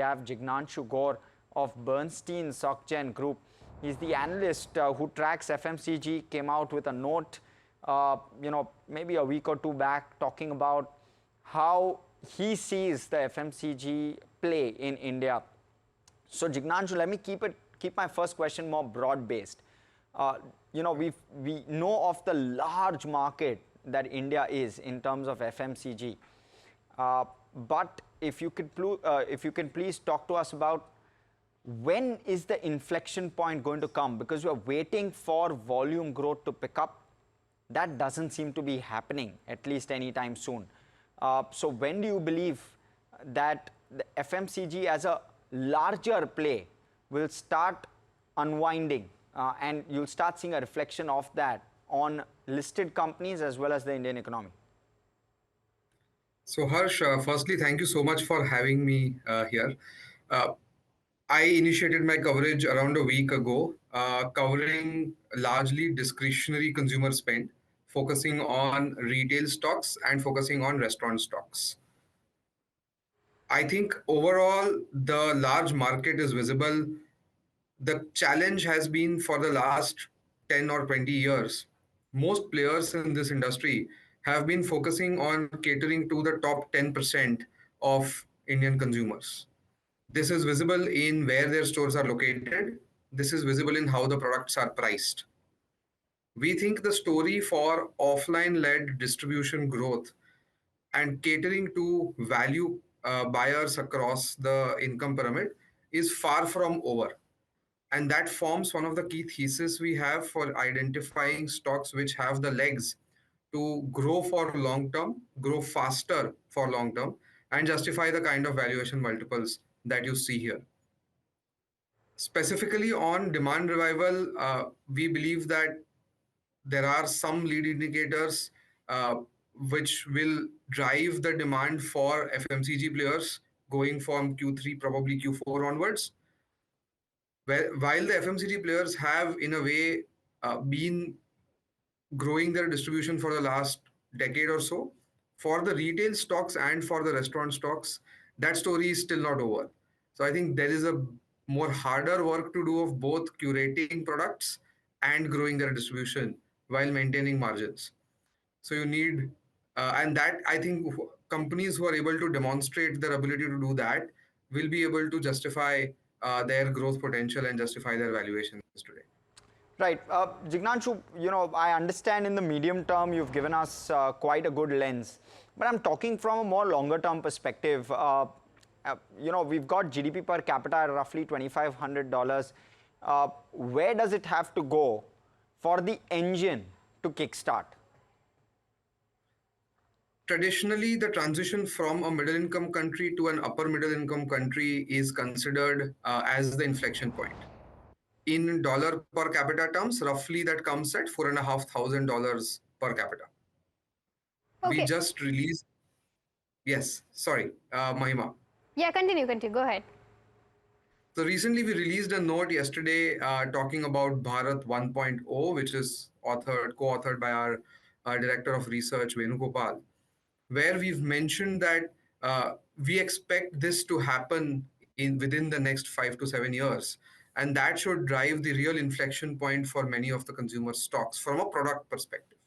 have Jignanshu Gor of Bernstein SocGen Group. He's the analyst who tracks FMCG, came out with a note, maybe a week or two back, talking about how he sees the FMCG play in India. So Jignanshu, let me keep my first question more broad-based. We know of the large market that India is in terms of FMCG. But if you can please talk to us about when is the inflection point going to come? Because we are waiting for volume growth to pick up. That doesn't seem to be happening, at least anytime soon. So when do you believe that the FMCG as a larger play will start unwinding and you'll start seeing a reflection of that on listed companies as well as the Indian economy? So Harsh, firstly, thank you so much for having me here. I initiated my coverage around a week ago, covering largely discretionary consumer spend, focusing on retail stocks and focusing on restaurant stocks. I think overall, the large market is visible. The challenge has been for the last 10 or 20 years. Most players in this industry have been focusing on catering to the top 10% of Indian consumers. This is visible in where their stores are located. This is visible in how the products are priced. We think the story for offline-led distribution growth and catering to value buyers across the income pyramid is far from over. And that forms one of the key theses we have for identifying stocks which have the legs to grow for long term, grow faster for long term, and justify the kind of valuation multiples that you see here. Specifically on demand revival, we believe that there are some lead indicators which will drive the demand for FMCG players going from Q3, probably Q4 onwards. While the FMCG players have, in a way, been growing their distribution for the last decade or so, for the retail stocks and for the restaurant stocks, that story is still not over. So I think there is a more harder work to do of both curating products and growing their distribution while maintaining margins. So you need, and that I think companies who are able to demonstrate their ability to do that will be able to justify their growth potential and justify their valuations today. Right. Jignanshu, I understand in the medium term you've given us quite a good lens, but I'm talking from a more longer term perspective. We've got GDP per capita at roughly $2,500. Where does it have to go for the engine to kickstart? Traditionally, the transition from a middle income country to an upper middle income country is considered as the inflection point. In dollar per capita terms, roughly that comes at $4,500 per capita. Okay. We just released, yes, sorry, Mahima. Yeah, continue, go ahead. So recently we released a note yesterday talking about Bharat 1.0, which is co-authored by our Director of Research, Venugopal, where we've mentioned that we expect this to happen within the next 5 to 7 years. And that should drive the real inflection point for many of the consumer stocks from a product perspective.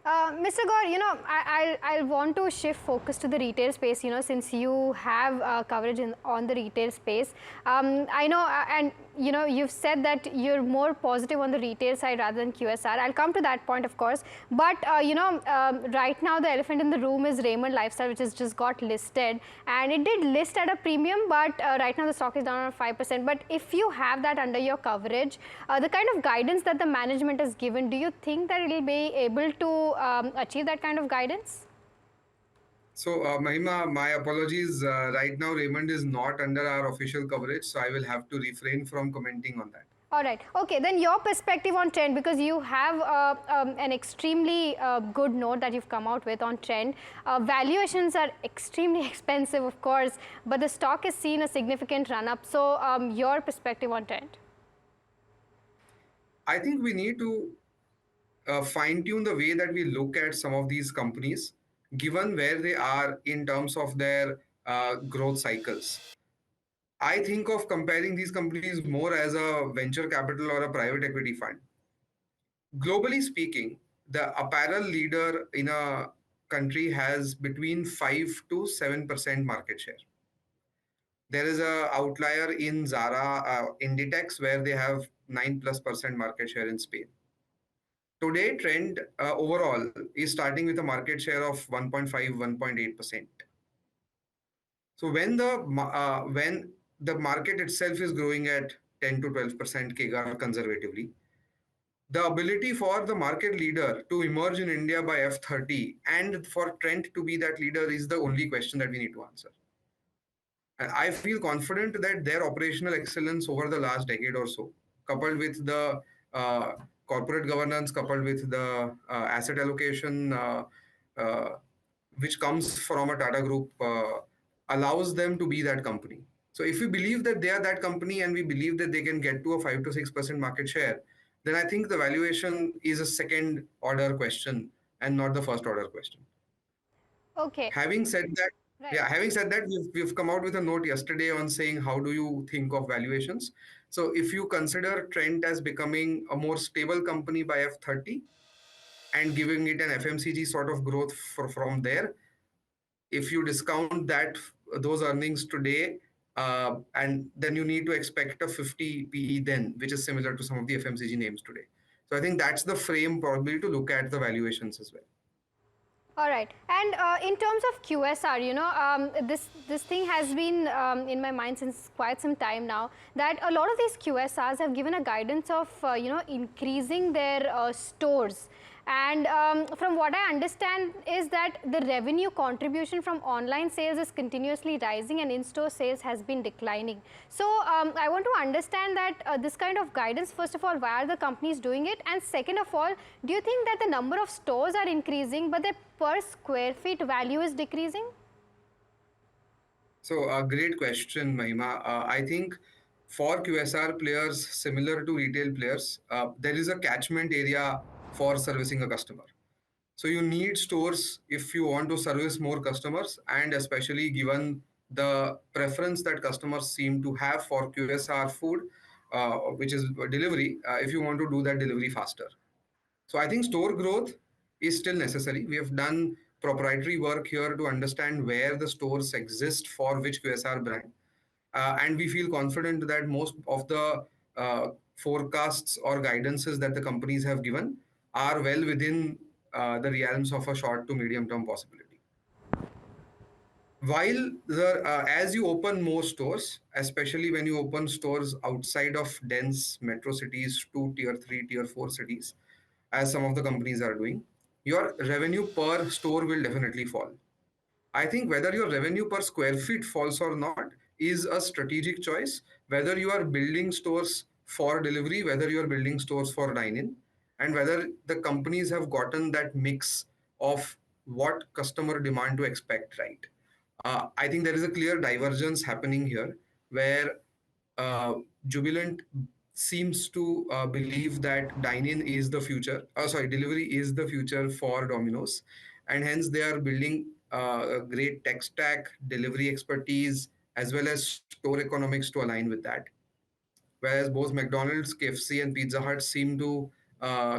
Mr. Gor, I want to shift focus to the retail space, since you have coverage on the retail space. I know, and you've said that you're more positive on the retail side rather than QSR. I'll come to that point, of course. But, right now the elephant in the room is Raymond Lifestyle, which has just got listed. And it did list at a premium, but right now the stock is down around 5%. But if you have that under your coverage, the kind of guidance that the management has given, do you think that it will be able to achieve that kind of guidance? So, Mahima, my apologies. Right now, Raymond is not under our official coverage, so I will have to refrain from commenting on that. All right. Okay. Then your perspective on trend, because you have an extremely good note that you've come out with on trend. Valuations are extremely expensive, of course, but the stock has seen a significant run up. So, your perspective on trend? I think we need to fine-tune the way that we look at some of these companies, given where they are in terms of their growth cycles. I think of comparing these companies more as a venture capital or a private equity fund. Globally speaking, the apparel leader in a country has between 5 to 7% market share. There is a outlier in Zara, Inditex, where they have 9+% market share in Spain. Today, trend overall is starting with a market share of 1.5, 1.8%. So when the market itself is growing at 10 to 12% CAGR conservatively, the ability for the market leader to emerge in India by F30 and for Trent to be that leader is the only question that we need to answer. And I feel confident that their operational excellence over the last decade or so, coupled with the uh, corporate governance, coupled with the asset allocation, uh, which comes from a Tata Group, allows them to be that company. So if we believe that they are that company and we believe that they can get to a 5 to 6% market share, then I think the valuation is a second order question and not the first order question. Okay. Having said that, Right. yeah, having said that, we've come out with a note yesterday on saying how do you think of valuations. So if you consider Trent as becoming a more stable company by F30 and giving it an FMCG sort of growth from there, if you discount that those earnings today, and then you need to expect a 50 PE then, which is similar to some of the FMCG names today. So I think that's the frame probably to look at the valuations as well. All right. And in terms of QSR, this thing has been in my mind since quite some time now, that a lot of these QSRs have given a guidance of, increasing their stores. And from what I understand is that the revenue contribution from online sales is continuously rising and in-store sales has been declining. So I want to understand that this kind of guidance, first of all, why are the companies doing it? And second of all, do you think that the number of stores are increasing, but the per square feet value is decreasing? So a great question, Mahima. I think for QSR players, similar to retail players, there is a catchment area for servicing a customer. So you need stores if you want to service more customers, and especially given the preference that customers seem to have for QSR food, which is delivery, if you want to do that delivery faster. So I think store growth is still necessary. We have done proprietary work here to understand where the stores exist for which QSR brand. And we feel confident that most of the forecasts or guidances that the companies have given are well within the realms of a short to medium term possibility. While as you open more stores, especially when you open stores outside of dense metro cities to tier 3, tier 4 cities, as some of the companies are doing, your revenue per store will definitely fall. I think whether your revenue per square feet falls or not is a strategic choice, whether you are building stores for delivery, whether you are building stores for dine-in, and whether the companies have gotten that mix of what customer demand to expect right. I think there is a clear divergence happening here where uh, Jubilant seems to believe that dine-in is the future. Delivery is the future for Domino's, and hence they are building a great tech stack, delivery expertise, as well as store economics to align with that. Whereas both McDonald's, KFC, and Pizza Hut seem to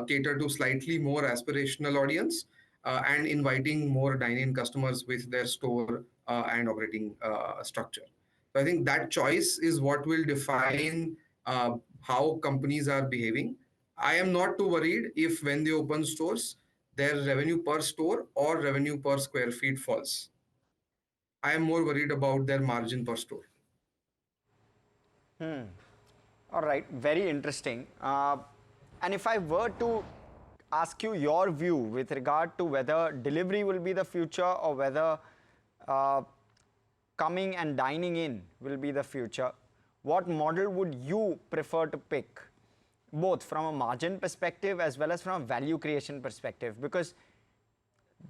cater to slightly more aspirational audience and inviting more dine-in customers with their store and operating structure. So I think that choice is what will define how companies are behaving. I am not too worried if when they open stores, their revenue per store or revenue per square feet falls. I am more worried about their margin per store. All right, very interesting. And if I were to ask you your view with regard to whether delivery will be the future or whether uh, coming and dining in will be the future, what model would you prefer to pick? Both from a margin perspective as well as from a value creation perspective, because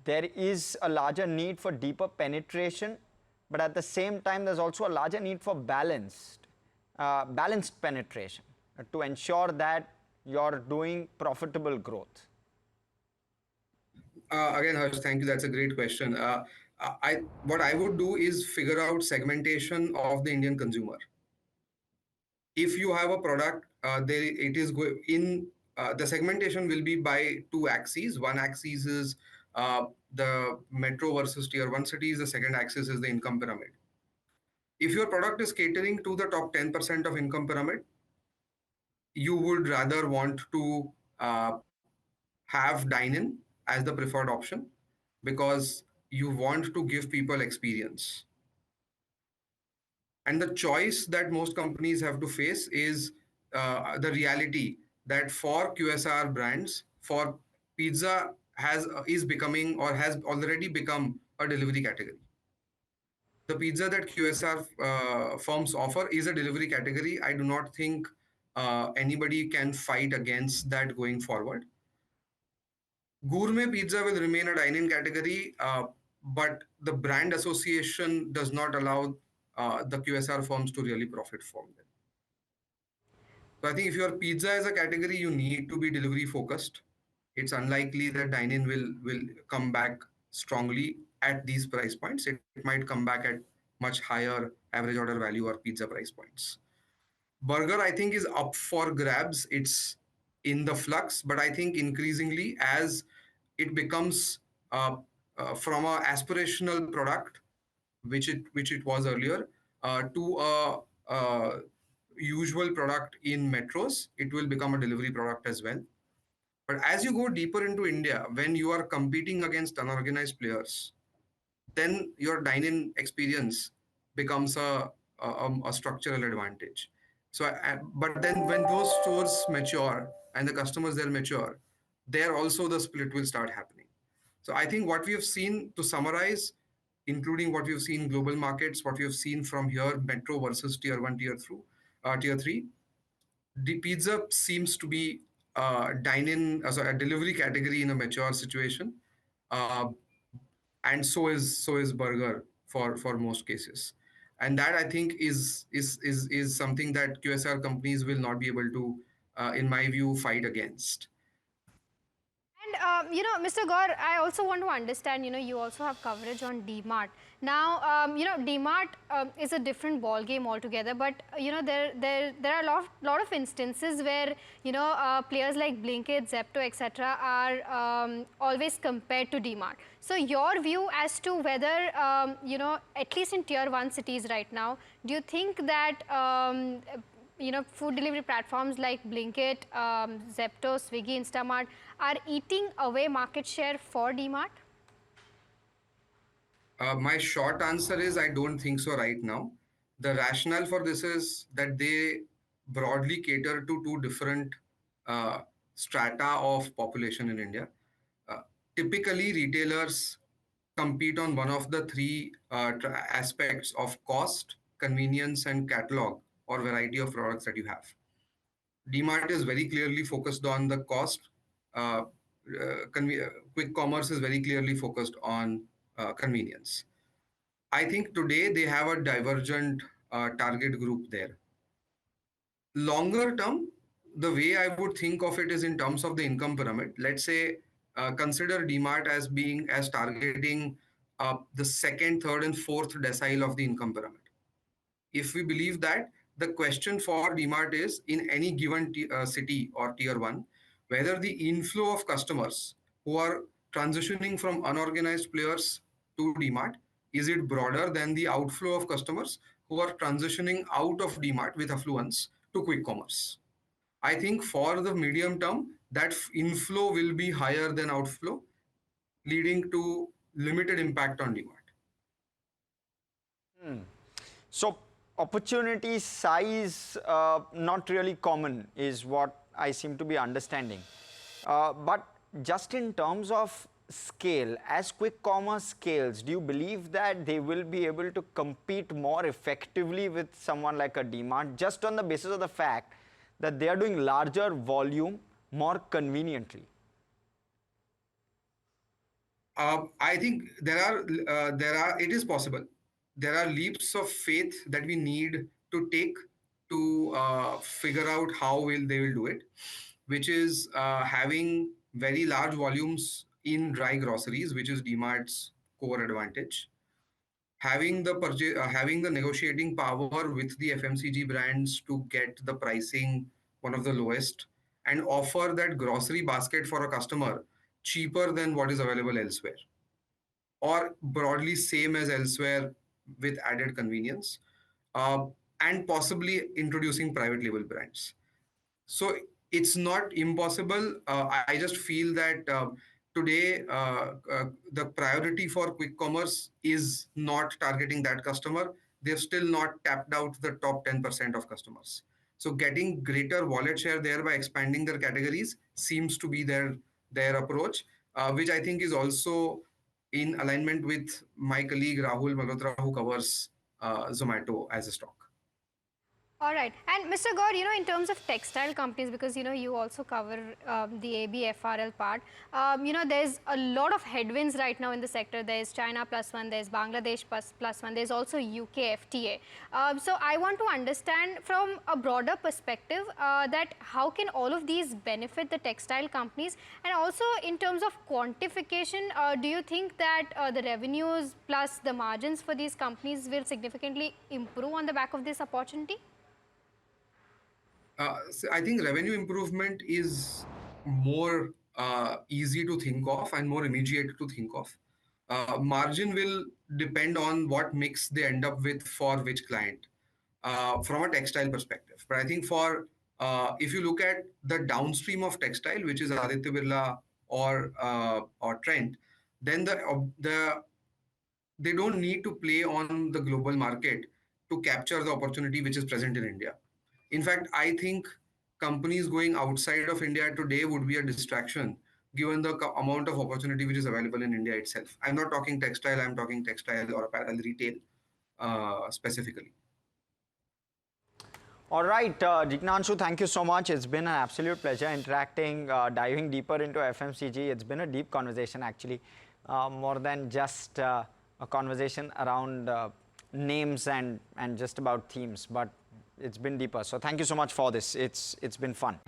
there is a larger need for deeper penetration, but at the same time, there's also a larger need for balanced penetration to ensure that you're doing profitable growth. Again, Harsh, thank you. That's a great question. what I would do is figure out segmentation of the Indian consumer. If you have a product, there it is in the segmentation will be by two axes. One axis is the metro versus tier one cities. The second axis is the income pyramid. If your product is catering to the top 10% of income pyramid, you would rather want to uh, have dine-in as the preferred option because you want to give people experience. And the choice that most companies have to face is the reality that for QSR brands, for pizza is becoming or has already become a delivery category. The pizza that QSR firms offer is a delivery category. I do not think anybody can fight against that going forward. Gourmet pizza will remain a dine-in category, but the brand association does not allow the QSR firms to really profit from them. So I think if your pizza is a category, you need to be delivery focused. It's unlikely that dine-in will come back strongly at these price points. It might come back at much higher average order value or pizza price points. Burger, I think, is up for grabs. It's in the flux, but I think increasingly as it becomes from a aspirational product, which it was earlier, to a usual product in metros, it will become a delivery product as well. But as you go deeper into India, when you are competing against unorganized players, then your dine-in experience becomes a structural advantage. So, but then when those stores mature and the customers there mature, there also the split will start happening. So I think what we have seen, to summarize, including what we've seen in global markets, what we have seen from here, metro versus tier one, tier three, the pizza seems to be dine-in, sorry, a delivery category in a mature situation. Uh, and so is burger for most cases, and that I think is something that QSR companies will not be able to in my view fight against. And Mr. Gaur, I also want to understand, you also have coverage on DMart. Now, DMart is a different ball game altogether, but there are a lot of instances where players like Blinkit, Zepto, etc. are always compared to DMart. So, your view as to whether at least in tier one cities right now, do you think that food delivery platforms like Blinkit, Zepto, Swiggy, Instamart are eating away market share for DMart? My short answer is I don't think so right now. The rationale for this is that they broadly cater to two different uh, strata of population in India. Uh, Typically, retailers compete on one of the three aspects of cost, convenience, and catalog or variety of products that you have. DMart is very clearly focused on the cost. Uh, Quick commerce is very clearly focused on convenience. I think today they have a divergent target group there. Longer term, the way I would think of it is in terms of the income pyramid. Let's say consider DMart as being as targeting the second, third, and fourth decile of the income pyramid. If we believe that, the question for DMart is in any given city or tier one, whether the inflow of customers who are transitioning from unorganized players to DMart, is it broader than the outflow of customers who are transitioning out of DMart with affluence to quick commerce? I think for the medium term, that inflow will be higher than outflow, leading to limited impact on demand. So opportunity size not really common is what I seem to be understanding. But just in terms of scale, as quick commerce scales, do you believe that they will be able to compete more effectively with someone like a DMart just on the basis of the fact that they are doing larger volume more conveniently? I think it is possible. There are leaps of faith that we need to take to figure out how they will do it, which is having very large volumes in dry groceries, which is DMart's core advantage. Having the negotiating power with the FMCG brands to get the pricing one of the lowest and offer that grocery basket for a customer cheaper than what is available elsewhere, or broadly same as elsewhere with added convenience, uh, and possibly introducing private label brands. So it's not impossible. I just feel that today the priority for quick commerce is not targeting that customer. They've still not tapped out the top 10% of customers. So getting greater wallet share there by expanding their categories seems to be their approach, which I think is also in alignment with my colleague Rahul Malhotra, who covers Zomato as a stock. All right. And Mr. Gaur, in terms of textile companies, because, you also cover the ABFRL part, there's a lot of headwinds right now in the sector. There's China +1, there's Bangladesh +1, there's also UK FTA. So I want to understand from a broader perspective that how can all of these benefit the textile companies? And also in terms of quantification, do you think that the revenues plus the margins for these companies will significantly improve on the back of this opportunity? So I think revenue improvement is more easy to think of and more immediate to think of. Margin will depend on what mix they end up with for which client, from a textile perspective. But I think if you look at the downstream of textile, which is Aditya Birla or Trent, then they don't need to play on the global market to capture the opportunity which is present in India. In fact, I think companies going outside of India today would be a distraction given the amount of opportunity which is available in India itself. I'm not talking textile, I'm talking textile or apparel retail specifically. All right, Jignanshu, thank you so much. It's been an absolute pleasure interacting, diving deeper into FMCG. It's been a deep conversation, actually, more than just a conversation around names and just about themes, but it's been deeper. So thank you so much for this. It's been fun.